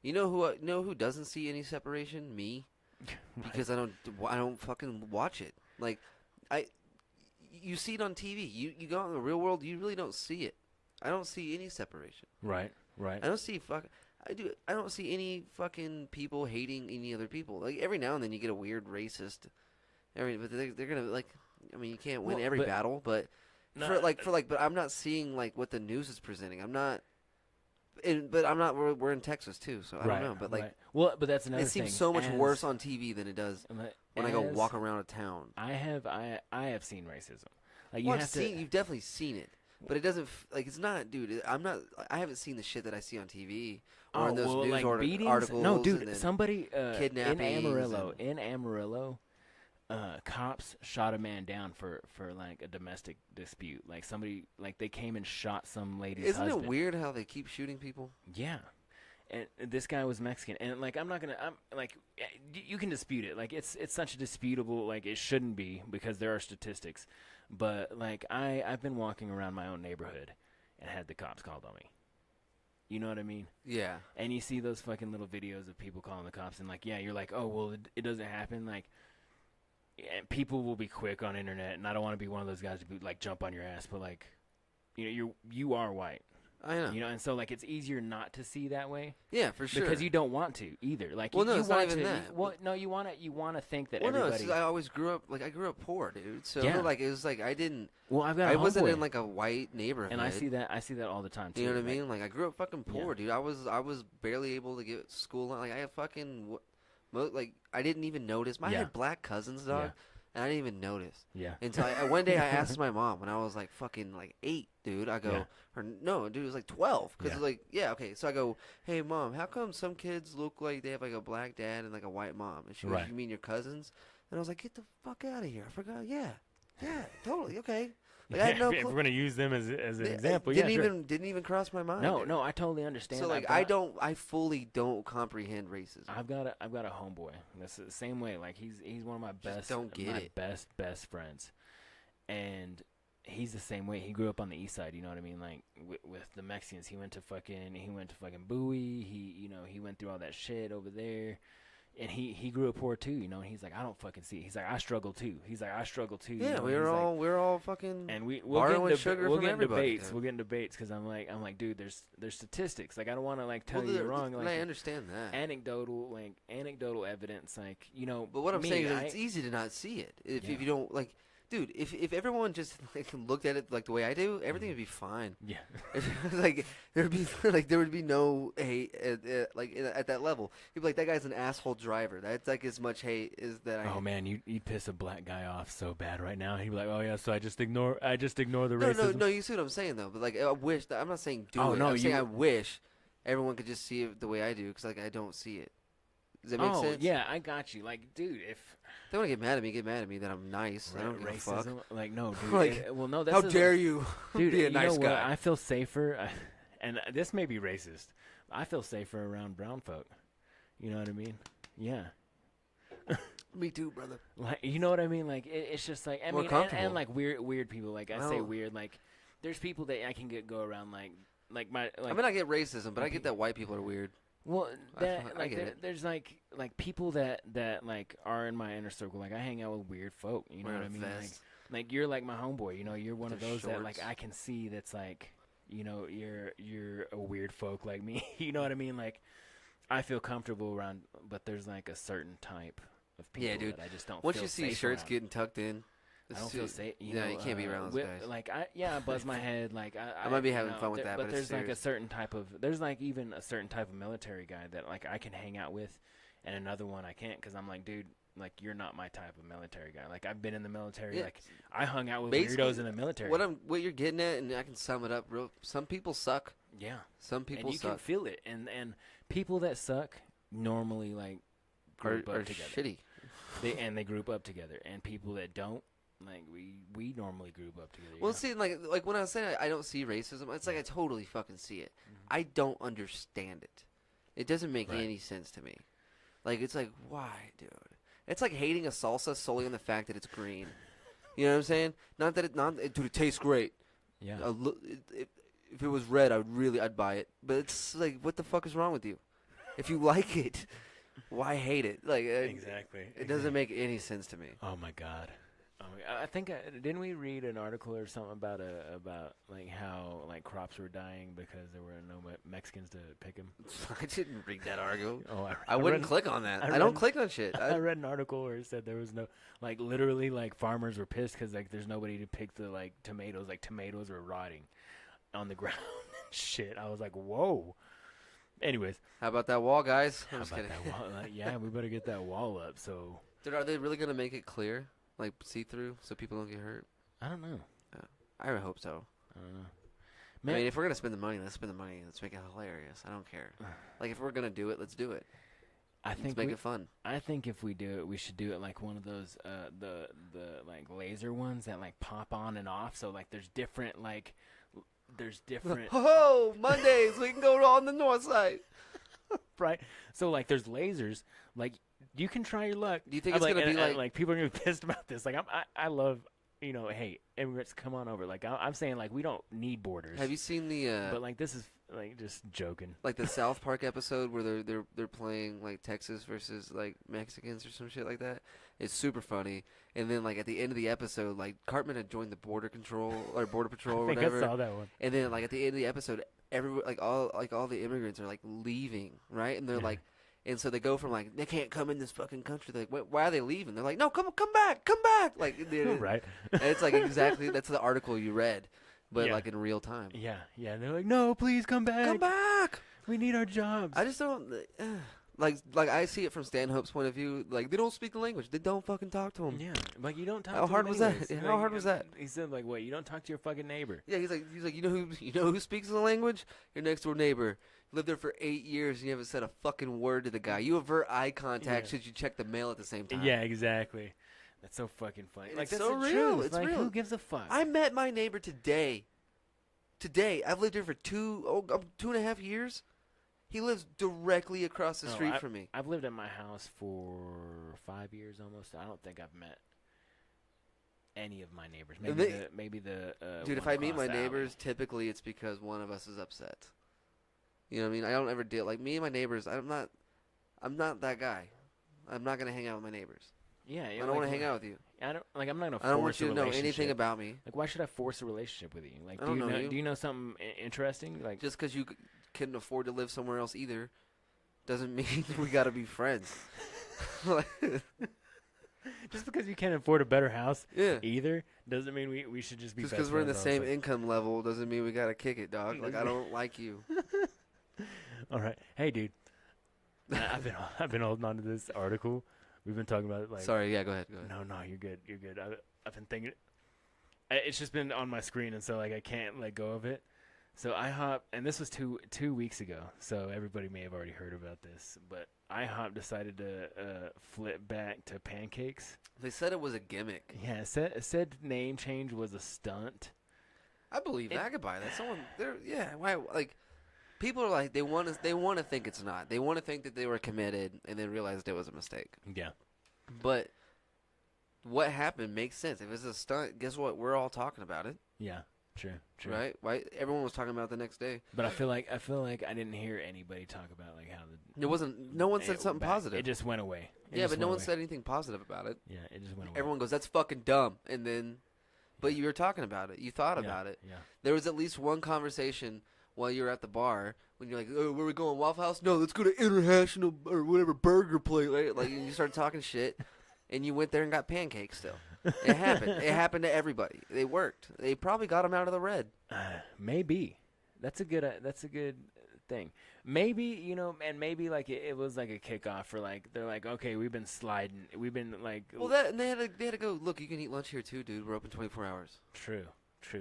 You know who doesn't see any separation? Me. Because I don't fucking watch it. Like, you see it on TV. You go out in the real world, you really don't see it. I don't see any separation. Right. I don't see I don't see any fucking people hating any other people. Like every now and then you get a weird racist. But they're gonna like. I mean, you can't win every battle, but but I'm not seeing like what the news is presenting. I'm not. But I'm not. We're in Texas too, so I don't know. But like, well, but that's another thing. It seems so much worse on TV than it does when I go walk around a town. I have seen racism. Like you've definitely seen it, but it doesn't like it's not, dude. I haven't seen the shit that I see on TV or in those news articles. No, dude. Somebody kidnappings in Amarillo. Cops shot a man down for like a domestic dispute. Like somebody, like they came and shot some lady's husband. Isn't it weird how they keep shooting people? Yeah. And this guy was Mexican. And like, I'm like, you can dispute it. Like it's such a disputable, like it shouldn't be because there are statistics. But like I've been walking around my own neighborhood and had the cops called on me. You know what I mean? Yeah. And you see those fucking little videos of people calling the cops and like, yeah, you're like, oh, well, it doesn't happen. Like, and people will be quick on internet, and I don't want to be one of those guys to be like jump on your ass, but like, you are white. I know. And so like it's easier not to see that way. Yeah, for sure. Because you don't want to either. Like, well, no, you it's want not even that. No, you want to think that. Well, everybody. no, I always grew up poor, dude. So yeah. like it was like I didn't. Well, I wasn't in like a white neighborhood, and I see that all the time too. You know what I mean? Like I grew up fucking poor, dude. I was barely able to get school. Like I had fucking like I didn't even notice. I had black cousins, dog. Yeah. And I didn't even notice. Yeah. Until one day I asked my mom when I was like fucking like 8, dude. I go, or no, dude, it was like 12. Because okay. So I go, hey, mom, how come some kids look like they have like a black dad and like a white mom? And she goes, you mean your cousins? And I was like, get the fuck out of here. I forgot. Yeah, totally. Okay. Like, I had no if we're gonna use them as an example, didn't even cross my mind. No, I totally understand. So like I fully don't comprehend racism. I've got a homeboy. That's the same way. Like he's one of my best friends, and he's the same way. He grew up on the east side. You know what I mean? Like with the Mexicans, he went to fucking Bowie. He went through all that shit over there. And he grew up poor too, and he's like, I don't fucking see it. He's like, I struggle too. Yeah, we're all fucking. And we'll borrowing sugar from everybody. We'll get in debates because I'm like, dude, there's statistics. Like I don't want to like tell you you're wrong. Like I understand that. Anecdotal evidence, like But what I'm saying is, it's easy to not see it if you don't like. Dude, if everyone just looked at it like the way I do, everything would be fine. Yeah. Like there would be no hate at that level. You'd be like, that guy's an asshole driver. That's like as much hate as that. Man, you'd piss a black guy off so bad right now. He'd be like, oh yeah, so I just ignore the racism. No, you see what I'm saying though. But like, I wish I'm not saying do it. No, I'm saying I wish everyone could just see it the way I do because like I don't see it. Does that make sense? Yeah, I got you. Like, dude, if they want to get mad at me that I'm nice. I don't give a fuck. Like, no, dude. Like, no. How dare you, dude? Be a nice guy. What? I feel safer, and this may be racist. I feel safer around brown folk. You know what I mean? Yeah. Me too, brother. Like, you know what I mean? Like, it's just like I More mean, comfortable. and like weird people. Like I say weird. Like, there's people that I can go around like my. Like, I mean, I get racism, but I get that white people are weird. Well, I get it. There's like people that like are in my inner circle. Like I hang out with weird folk. You know what I mean? Like you're like my homeboy. You're one of those that like I can see. That's like you're a weird folk like me. You know what I mean? Like I feel comfortable around, but there's like a certain type of people that I just don't. Once feel you see safe shirts around. getting tucked in. I don't feel safe. You can't be around those guys. Like I buzz my head. Like I might be having fun with that, but there's it's like serious. there's like even a certain type of military guy that like I can hang out with, and another one I can't because I'm like, dude, like you're not my type of military guy. Like I've been in the military. Yeah. Like I hung out with Basically, weirdos in the military. What you're getting at, and I can sum it up real. Some people suck. Yeah. Some people and you suck. can feel it, and people that suck normally like group up together. Shitty. They group up together, and people that don't. Like we normally group up together. Well, see, like when I was saying I don't see racism, it's like I totally fucking see it. Mm-hmm. I don't understand it. It doesn't make any sense to me. Like it's like why, dude? It's like hating a salsa solely on the fact that it's green. You know what I'm saying? Dude, it tastes great. Yeah. If it was red, I'd buy it. But it's like, what the fuck is wrong with you? If you like it, why hate it? Like exactly. It doesn't make any sense to me. Oh my god. I think didn't we read an article or something about like how like crops were dying because there were no Mexicans to pick them? I didn't read that article. Oh, I wouldn't click on that. I don't click on shit. I read an article where it said there was no, like, literally, like, farmers were pissed because, like, there's nobody to pick the, like, tomatoes. Like, tomatoes were rotting on the ground and shit. I was like, whoa. Anyways. How about that wall, guys? I'm How just about kidding. that wall? Yeah, we better get that wall up, so. Dude, are they really going to make it clear? Like, see-through so people don't get hurt? I don't know. I hope so. I don't know. I mean, if we're going to spend the money, let's spend the money. Let's make it hilarious. I don't care. Like, if we're going to do it, let's do it. Let's make it fun. I think if we do it, we should do it like one of those the like laser ones that like pop on and off. So like there's different. Oh, Mondays we can go on the north side. Right. So like there's lasers. Like you can try your luck. Do you think it's gonna be like people are gonna be pissed about this? Like I love. You know, hey, immigrants, come on over. Like I'm saying, like we don't need borders. Have you seen the? But like this is like just joking. Like the South Park episode where they're playing like Texas versus like Mexicans or some shit like that. It's super funny. And then like at the end of the episode, like Cartman had joined the border patrol or whatever. I saw that one. And then like at the end of the episode, all the immigrants are like leaving, right? And they're like. And so they go from like they can't come in this fucking country. They're like, why are they leaving? They're like, no, come back. Like, right. And it's like exactly that's the article you read, but like in real time. Yeah. And they're like, no, please come back. Come back. We need our jobs. I just don't like I see it from Stanhope's point of view. Like they don't speak the language. They don't fucking talk to them. Yeah, like you don't talk. How to hard them was anyways. that? Like, How hard was that? He said like, what? You don't talk to your fucking neighbor. Yeah, he's like you know who speaks the language? Your next door neighbor. Lived there for 8 years and you haven't said a fucking word to the guy. You avert eye contact should you check the mail at the same time. Yeah, exactty. That's so fucking funny. Like that's so the real. Truth. It's like, real. Who gives a fuck? I met my neighbor today. I've lived here for 2.5 years. He lives directly across the street from me. I've lived at my house for 5 years almost. I don't think I've met any of my neighbors. Maybe the dude, if I meet my neighbors, typically it's because one of us is upset. You know what I mean? I don't ever deal like me and my neighbors. I'm not that guy. I'm not gonna hang out with my neighbors. Yeah, I don't want to hang out with you. I'm not gonna force. I don't want you to know anything about me. Like, why should I force a relationship with you? Like, I don't know you. Do you know something interesting? Like, just because you couldn't afford to live somewhere else either, doesn't mean we gotta be friends. Just because you can't afford a better house, yeah. either doesn't mean we should just be. Just because we're in the same income level doesn't mean we gotta kick it, dog. Like I don't like you. All right, hey, dude. I've been holding on to this article. We've been talking about it. Like, sorry, yeah, go ahead. No, you're good. You're good. I've been thinking. It's just been on my screen, and so like I can't let go of it. So IHOP, and this was two weeks ago, so everybody may have already heard about this, but IHOP decided to flip back to pancakes. They said it was a gimmick. Yeah, it said name change was a stunt. I believe that. I could buy that. Why? Like, people are like they want to think it's not. They want to think that they were committed and then realized it was a mistake. Yeah. But what happened makes sense. If it's a stunt, guess what? We're all talking about it. Yeah. True. Right? Why everyone was talking about it the next day. But I feel like I didn't hear anybody talk about like how no one said something positive. It just went away. But no one said anything positive about it. Yeah, it just went away. Everyone goes, "That's fucking dumb," and then, but you were talking about it. You thought about it. Yeah. There was at least one conversation while you were at the bar when you're like, "Oh, where are we going? Waffle House? No, let's go to International or whatever burger place." Right? Like you started talking shit, and you went there and got pancakes. Still, it happened. It happened to everybody. They worked. They probably got them out of the red. Maybe that's a good thing. Maybe and maybe like it was like a kickoff for like they're like, okay, we've been sliding. We've been like and they had to go. Look, you can eat lunch here too, dude. We're open 24 hours. True.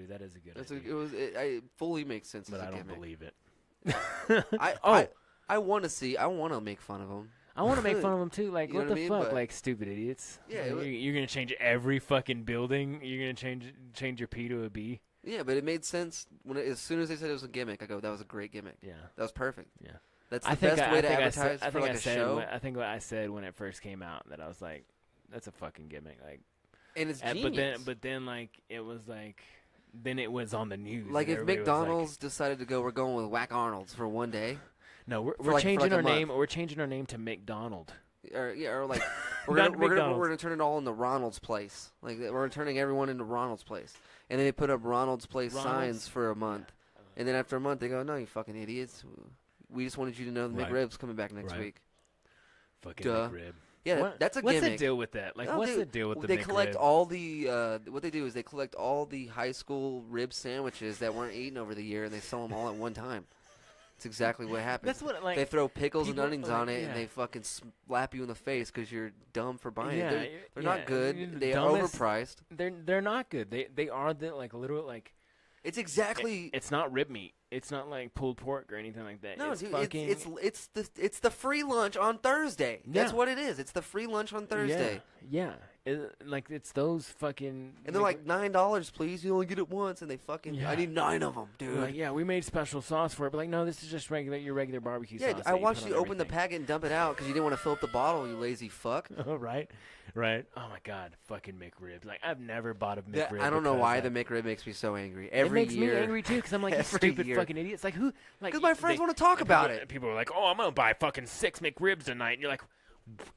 That is a good idea. It fully makes sense. But as a I don't gimmick. believe it. I want to make fun of them. I want to make fun of them too. Like, you know what the fuck? But like, stupid idiots. Yeah, you're gonna change every fucking building. You're gonna change your P to a B. Yeah, but it made sense as soon as they said it was a gimmick. I go, that was a great gimmick. Yeah, that was perfect. Yeah, that's the best way to advertise for like a show. I think what I said when it first came out that I was like, that's a fucking gimmick. Like, and it's genius. But then like it was like. Then it was on the news. Like if McDonald's decided to go, we're going with Whack Arnold's for one day. No, we're changing our name. We're changing our name to McDonald. Or We're Not gonna turn it all into Ronald's Place. Like we're turning everyone into Ronald's Place, and then they put up Ronald's Place signs for a month, and then after a month they go, no, you fucking idiots. We just wanted you to know the McRib's coming back next week. Fucking McRib. Yeah, that's a what's gimmick. the deal with that? Like, what's the deal with the They McRib? collect all the what they do is they collect all the high school rib sandwiches that weren't eaten over the year, and they sell them all at one time. That's exactly what happens. That's what, like, they throw pickles and people, onions like, on it, yeah. and they fucking slap you in the face because you're dumb for buying Yeah, it. They're yeah, not good. you're the They are dumbest- overpriced. They're not good. They are the like literal like. It's exactly. It's not rib meat. It's not like pulled pork or anything like that. No, it's dude, fucking. it's the free lunch on Thursday. That's Yeah. what it is. It's the free lunch on Thursday. Yeah. Like it's those fucking. And they're like $9, please. You only get it once, and they fucking. Yeah. I need 9 of them, dude. Like, yeah, we made special sauce for it, but like, no, this is just your regular barbecue Yeah, sauce. I that watched put you on open the everything. packet and dump it out because you didn't want to fill up the bottle, you lazy fuck. Oh, right. Oh my God, fucking McRibs. Like I've never bought a Yeah, McRib. I don't know because why I- the McRib makes me so angry. It Every makes year. me angry too because I'm like, you Every stupid year. fucking idiots. Like who? Like 'Cause my friends they- wanna talk and about people- it. People are like, oh, I'm gonna buy fucking 6 McRibs tonight, and you're like,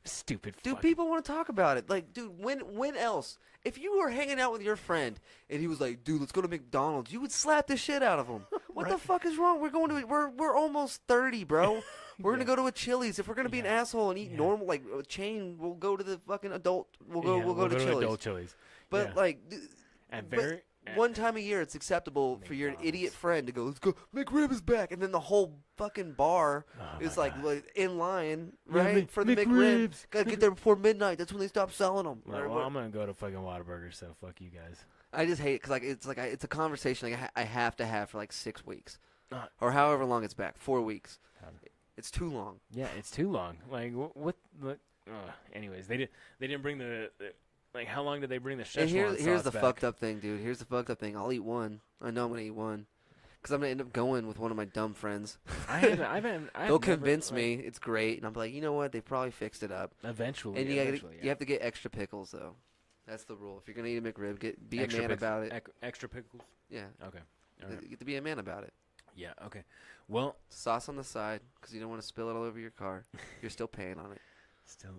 stupid. Dude, fucking- people want to talk about it. Like, dude, when else? If you were hanging out with your friend and he was like, "Dude, let's go to McDonald's," you would slap the shit out of him. What the fuck is wrong? We're almost 30, bro. We're gonna go to a Chili's. If we're gonna be an asshole and eat normal like a chain, we'll go to the fucking adult. We'll go to Chili's. Adult Chili's. But Yeah. like, And but very- one time a year, it's acceptable for your idiot friend to go, "Let's go, McRib is back," and then the whole fucking bar is like in line, right, for the McRib. McRibs. Gotta get there before midnight. That's when they stop selling them. Well, I'm gonna go to fucking Whataburger, so fuck you guys. I just hate it because it's a conversation I have to have for like 6 weeks, Uh, or however long it's back. 4 weeks. It's too long. Yeah, it's too long. Like what? Anyways, they didn't bring the like. How long did they bring the Szechuan And here's sauce the back? fucked up thing, dude. Here's the fucked up thing. I'll eat one. I know I'm gonna eat one. Because I'm going to end up going with one of my dumb friends. They'll convince me it's great. And I'm like, you know what? They probably fixed it up. Eventually. And Eventually, you have to get extra pickles, though. That's the rule. If you're going to eat a McRib, be a man about it. Extra pickles? Yeah. Okay. All right. You get to be a man about it. Yeah, okay. Well. Sauce on the side because you don't want to spill it all over your car. You're still paying on it. Still.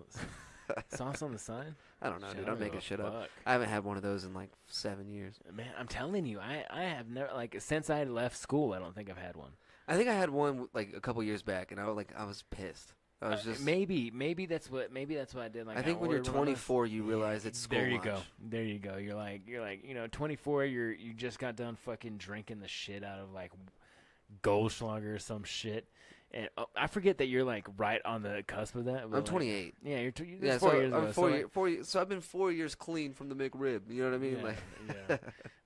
Sauce on the side? I don't know, dude. I I'm don't making give a shit up. fuck. I haven't had one of those in like 7 years. Man, I'm telling you, I have never, like, since I left school, I don't think I've had one. I think I had one like a couple years back, and I was pissed. I was just maybe that's what I did. Like I think when you're ordered one of those. 24, you realize it's school There you lunch. go. There you go. You're like 24. You just got done fucking drinking the shit out of like Goldschlager or some shit. And I forget that you're like right on the cusp of that. I'm 28. Yeah, you're Yeah, 4 so years I'm ago. 4 years. So I've been 4 years clean from the McRib. You know what I mean? Yeah, Like, yeah.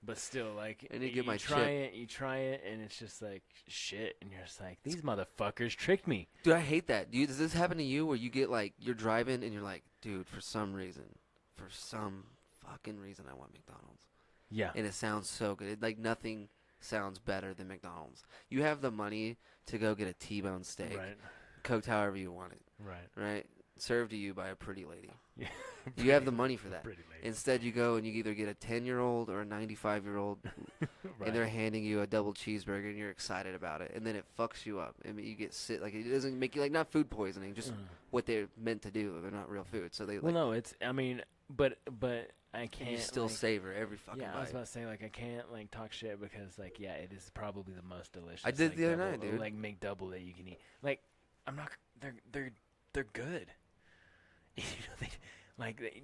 But still, like, I need to get my try chip. it, and it's just like shit, and you're just like, these motherfuckers tricked me. dude, I hate that. Does this happen to you where you get like you're driving and you're like, dude, for some fucking reason, I want McDonald's. Yeah. And it sounds so good. Like nothing sounds better than McDonald's. You have the money to go get a T-bone steak, Right. cooked however you want it, Right. right? Served to you by a pretty lady. Yeah. You have the money for that. Pretty lady. Instead, you go and you either get a 10-year-old or a 95-year-old, Right. and they're handing you a double cheeseburger, and you're excited about it, and then it fucks you up. I mean, you get sick. Like it doesn't make you like not food poisoning, just what they're meant to do. They're not real food, so they. Well, like, no, it's. I mean, but I can't. you still like, savor every fucking Yeah, I was bite. about to say like I can't like talk shit because like yeah, it is probably the most delicious. I did like, the other double- night, dude. Like make double that you can eat. Like I'm not. They're good. You know,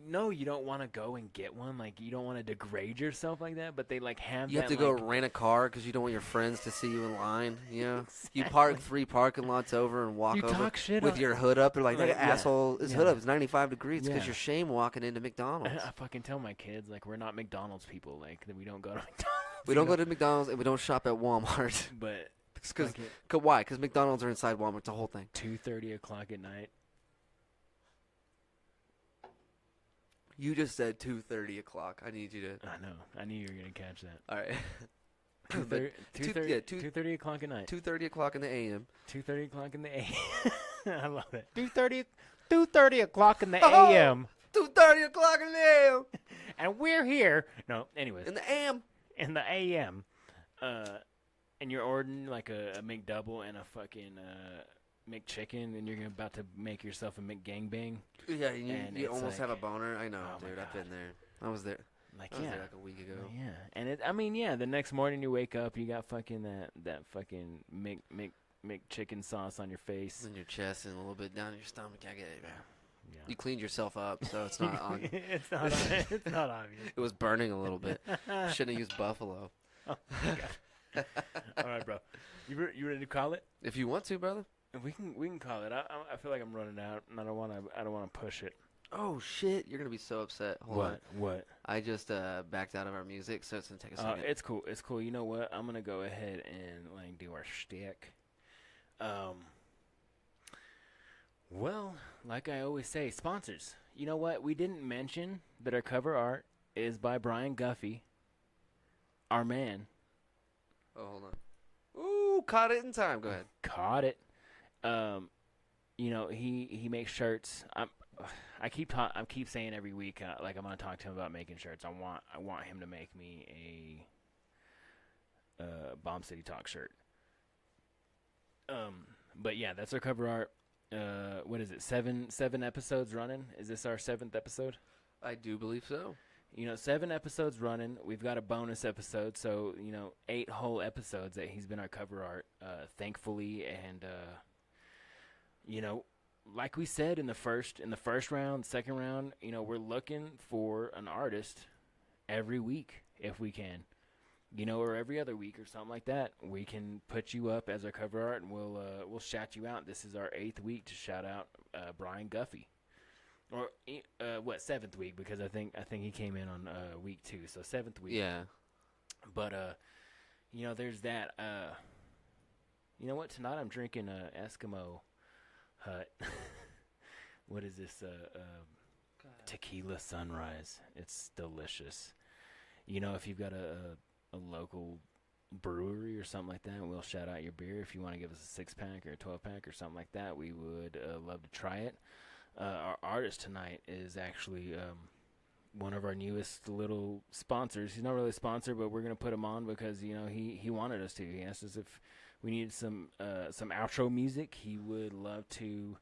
no, you don't want to go and get one. Like you don't want to degrade yourself like that. But they like have. You have that, to go like, rent a car because you don't want your friends to see you in line. You know, you Exactly. park 3 parking lots over and walk You over talk shit with on- your hood up. They're like, Right, that yeah. asshole, his Yeah. hood up is 95 degrees because Yeah. you're shame walking into McDonald's. I fucking tell my kids like we're not McDonald's people. Like that we don't go to McDonald's. We don't go to McDonald's and we don't shop at Walmart. But Cause why? Because McDonald's are inside Walmart. It's the whole thing. 2:30 o'clock at night. You just said 2:30 o'clock. I need you to. I know. I knew you were gonna catch that. All right. 2:30 o'clock at night. 2:30 o'clock in the a.m. 2:30 o'clock in the a.m. I love it. 2:30 o'clock in the a.m. 2:30 o'clock in the a.m. And we're here. No, anyways. In the a.m. In the a.m. And you're ordering like a McDouble and a fucking McChicken and you're about to make yourself a McGangbang. Yeah, And you it's almost like- have a boner. I know, Oh my dude. I've God. been there. I was there. Like, I was yeah. there like a week ago. Yeah. And the next morning you wake up, you got fucking that fucking McChicken sauce on your face. In your chest and a little bit down your stomach. I get it. Yeah. You cleaned yourself up, so it's not on. It's not it's not obvious. It was burning a little bit. Shouldn't have used buffalo. Oh my God. All right, bro. You ready to call it? If you want to, brother. We can call it. I feel like I'm running out, and I don't want to push it. Oh shit! You're gonna be so upset. Hold on. What? I just backed out of our music, so it's gonna take a second. It's cool. It's cool. You know what? I'm gonna go ahead and like do our shtick. Well, like I always say, sponsors. You know what? We didn't mention that our cover art is by Brian Guffey, our man. Oh, hold on. Ooh, caught it in time. Go ahead. Caught it. You know, he makes shirts. I keep saying every week, like I'm gonna talk to him about making shirts. I want him to make me a Bomb City Talk shirt. But yeah, that's our cover art. What is it? Seven episodes running. Is this our 7th episode? I do believe so. 7 episodes running. We've got a bonus episode, so 8 whole episodes that he's been our cover art. Thankfully, and like we said in the first round, second round, we're looking for an artist every week if we can, or every other week or something like that. We can put you up as our cover art, and we'll shout you out. This is our 8th week to shout out Brian Guffey, or 7th week, because I think he came in on week 2, so 7th week. Yeah. But there's that. You know what? Tonight I'm drinking Eskimo Hut. What is this? Tequila Sunrise. It's delicious. If you've got a local brewery or something like that, we'll shout out your beer. If you want to give us a 6-pack or a 12-pack or something like that, we would love to try it. Our artist tonight is actually one of our newest little sponsors. He's not really a sponsor, but we're going to put him on because, he wanted us to. He asked us if we needed some outro music. He would love to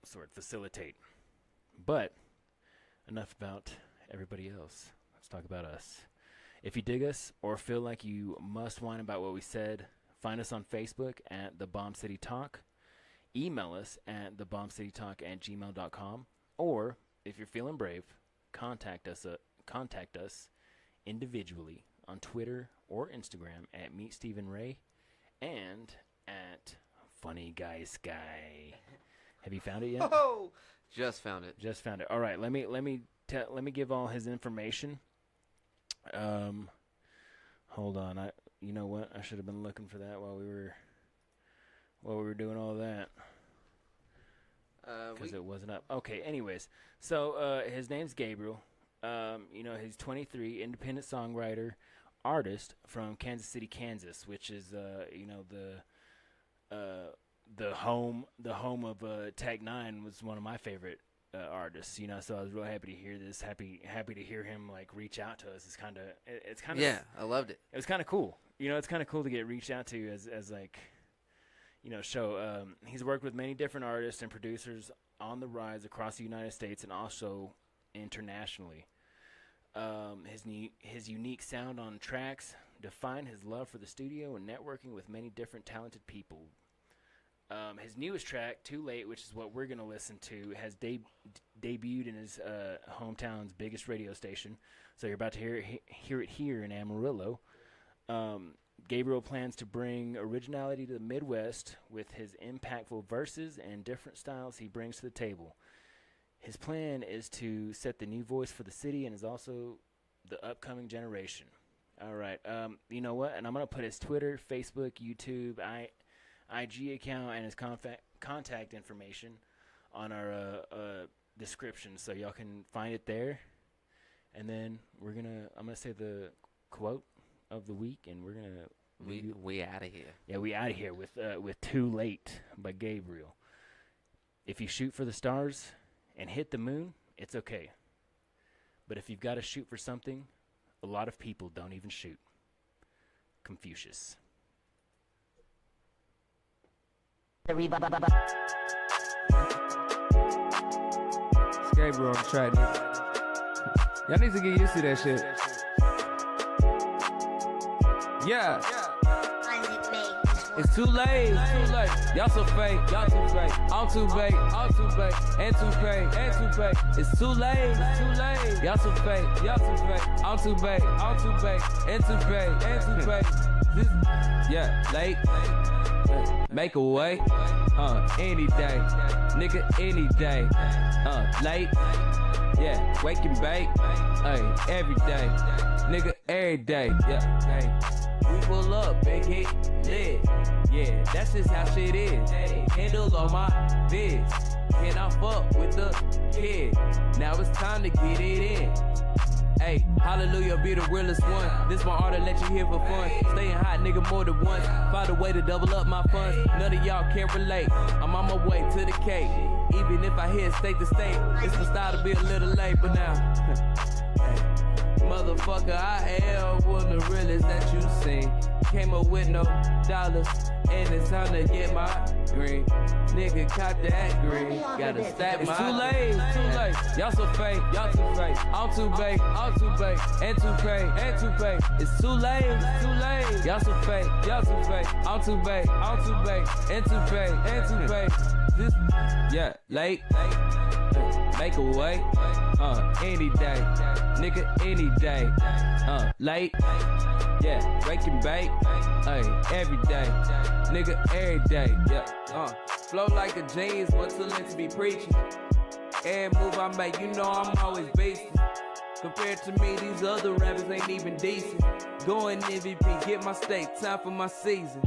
sort of facilitate. But enough about everybody else. Let's talk about us. If you dig us or feel like you must whine about what we said, find us on Facebook at The Bomb City Talk. Email us at thebombcitytalk@gmail.com. Or, if you're feeling brave, contact us individually on Twitter or Instagram at Meet Stephen Ray and at Funny Guy Sky. Have you found it yet? Oh, just found it. Just found it. All right, let me give all his information. Hold on. You know what? I should have been looking for that while we were doing all that. Because it wasn't up. Okay, anyways. So, his name's Gabriel. He's 23, independent songwriter, artist from Kansas City, Kansas, which is, the home of Tech 9 was one of my favorite artists, so I was really happy to hear this. Happy to hear him like reach out to us. It's kind of Yeah, I loved it. It was kind of cool. It's kind of cool to get reached out to as like, show. He's worked with many different artists and producers on the rise across the United States and also internationally. His unique sound on tracks define his love for the studio and networking with many different talented people. His newest track, Too Late, which is what we're going to listen to, has debuted in his hometown's biggest radio station. So you're about to hear it here in Amarillo. Gabriel plans to bring originality to the Midwest with his impactful verses and different styles he brings to the table. His plan is to set the new voice for the city and is also the upcoming generation. All right. You know what? And I'm going to put his Twitter, Facebook, YouTube, IG account, and his contact information on our description, so y'all can find it there. And then I'm gonna say the quote of the week, and we're gonna we out of here. Yeah, we out of here with Too Late by Gabriel. If you shoot for the stars and hit the moon, it's okay. But if you've got to shoot for something, a lot of people don't even shoot. Confucius. Gabriel on the track, nigga. Y'all need to get used to that shit. Yeah. It's too late, it's too late. Y'all so fake, y'all too fake. I'm too bait, and too pay. It's too late, it's too late. Y'all so fake, y'all too fake. I'm too bait, and too pay. This, yeah, late. Make a way, any day, nigga, any day. Late, yeah, wake and bake, every day, nigga, every day, yeah, hey. We pull up, big hit, lit, yeah, that's just how shit is. Handle on my biz, can I fuck with the kid? Now it's time to get it in. Hey, hallelujah, be the realest one. This my art to let you hear for fun. Staying hot, nigga, more than once. Find a way to double up my funds. None of y'all can relate. I'm on my way to the cake. Even if I hit state to state, it's the style to be a little late, but now. Hey, motherfucker, I am one of the realest that you seen. Came up with no dollars, and it's time to get my green. Nigga, caught that green. Gotta stack my. It's too late, it's too late. Y'all so fake, y'all too fake. I'm too bait, and too pay. It's too late, it's too late. Y'all so fake, y'all too fake. I'm too bait, and too pay. This, yeah, late. Make a way, any day, nigga, any day. Late, yeah, wake and bake, every day, nigga, every day, yeah. Flow like a genius, but too late to be preaching. Every move I make, you know I'm always beastin'. Compared to me, these other rappers ain't even decent. Going MVP, get my steak, time for my season.